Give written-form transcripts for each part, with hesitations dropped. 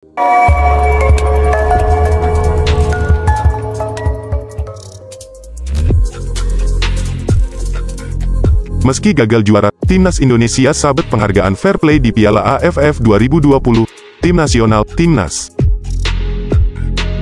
Meski gagal juara, Timnas Indonesia sabet penghargaan Fair Play di Piala AFF 2020. Tim Nasional, Timnas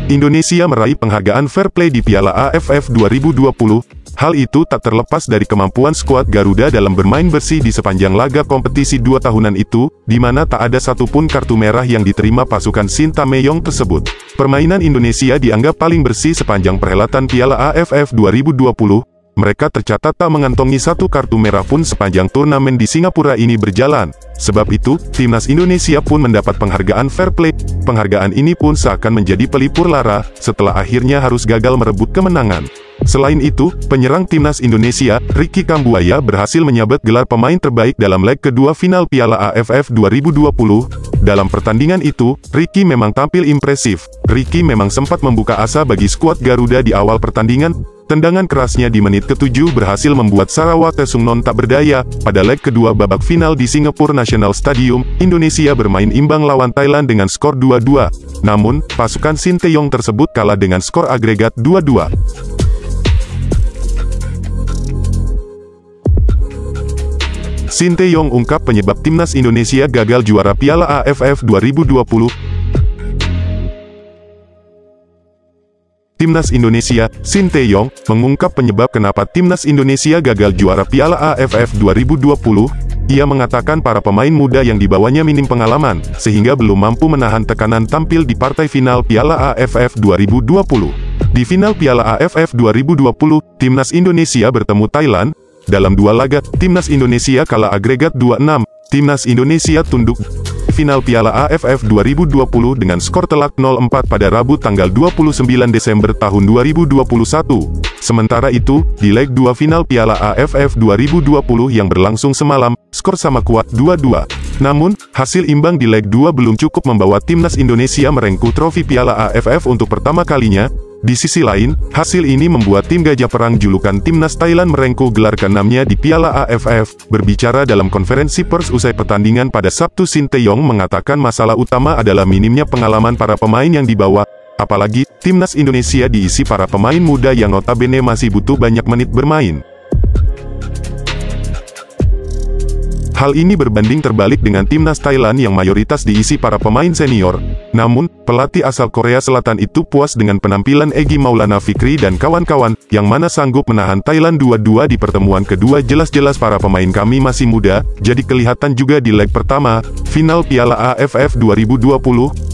Indonesia meraih penghargaan Fair Play di Piala AFF 2020. Hal itu tak terlepas dari kemampuan skuad Garuda dalam bermain bersih di sepanjang laga kompetisi 2 tahunan itu, di mana tak ada satupun kartu merah yang diterima pasukan Sintayong tersebut. Permainan Indonesia dianggap paling bersih sepanjang perhelatan Piala AFF 2020. Mereka tercatat tak mengantongi satu kartu merah pun sepanjang turnamen di Singapura ini berjalan. Sebab itu, Timnas Indonesia pun mendapat penghargaan Fair Play. Penghargaan ini pun seakan menjadi pelipur lara, setelah akhirnya harus gagal merebut kemenangan. Selain itu, penyerang Timnas Indonesia, Ricky Kambuaya berhasil menyabet gelar pemain terbaik dalam leg kedua final Piala AFF 2020. Dalam pertandingan itu, Ricky memang tampil impresif. Ricky memang sempat membuka asa bagi skuad Garuda di awal pertandingan. Tendangan kerasnya di menit ke-7 berhasil membuat Sarawak Sungnon tak berdaya. Pada leg kedua babak final di Singapore National Stadium, Indonesia bermain imbang lawan Thailand dengan skor 2-2. Namun, pasukan Sintayong tersebut kalah dengan skor agregat 2-2. Sintayong ungkap penyebab Timnas Indonesia gagal juara Piala AFF 2020. Timnas Indonesia, Sintayong, mengungkap penyebab kenapa Timnas Indonesia gagal juara Piala AFF 2020. Ia mengatakan para pemain muda yang dibawanya minim pengalaman, sehingga belum mampu menahan tekanan tampil di partai final Piala AFF 2020. Di final Piala AFF 2020, Timnas Indonesia bertemu Thailand. Dalam 2 laga, Timnas Indonesia kalah agregat 2-6. Timnas Indonesia tunduk final Piala AFF 2020 dengan skor telak 0-4 pada Rabu tanggal 29 Desember tahun 2021. Sementara itu, di leg 2 final Piala AFF 2020 yang berlangsung semalam, skor sama kuat 2-2. Namun, hasil imbang di leg 2 belum cukup membawa Timnas Indonesia merengkuh trofi Piala AFF untuk pertama kalinya. Di sisi lain, hasil ini membuat tim Gajah Perang julukan Timnas Thailand merengkuh gelar ke-6-nya di Piala AFF. Berbicara dalam konferensi pers usai pertandingan pada Sabtu, Sintayong mengatakan masalah utama adalah minimnya pengalaman para pemain yang dibawa. Apalagi, Timnas Indonesia diisi para pemain muda yang notabene masih butuh banyak menit bermain. Hal ini berbanding terbalik dengan Timnas Thailand yang mayoritas diisi para pemain senior. Namun, pelatih asal Korea Selatan itu puas dengan penampilan Egy Maulana Fikri dan kawan-kawan, yang mana sanggup menahan Thailand 2-2 di pertemuan kedua. Jelas-jelas para pemain kami masih muda, jadi kelihatan juga di leg pertama, final Piala AFF 2020,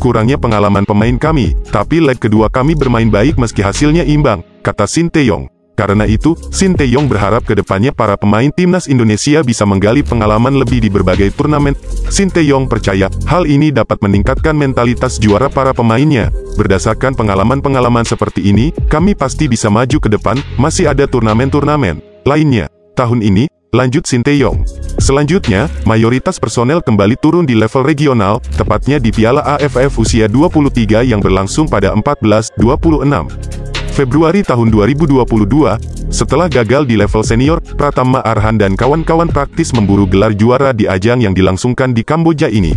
kurangnya pengalaman pemain kami, tapi leg kedua kami bermain baik meski hasilnya imbang, kata Sintayong. Karena itu, Sintayong berharap ke depannya para pemain Timnas Indonesia bisa menggali pengalaman lebih di berbagai turnamen. Sintayong percaya, hal ini dapat meningkatkan mentalitas juara para pemainnya. Berdasarkan pengalaman-pengalaman seperti ini, kami pasti bisa maju ke depan, masih ada turnamen-turnamen lainnya tahun ini, lanjut Sintayong. Selanjutnya, mayoritas personel kembali turun di level regional, tepatnya di Piala AFF usia 23 yang berlangsung pada 14-26. Februari tahun 2022, setelah gagal di level senior, Pratama Arhan dan kawan-kawan praktis memburu gelar juara di ajang yang dilangsungkan di Kamboja ini.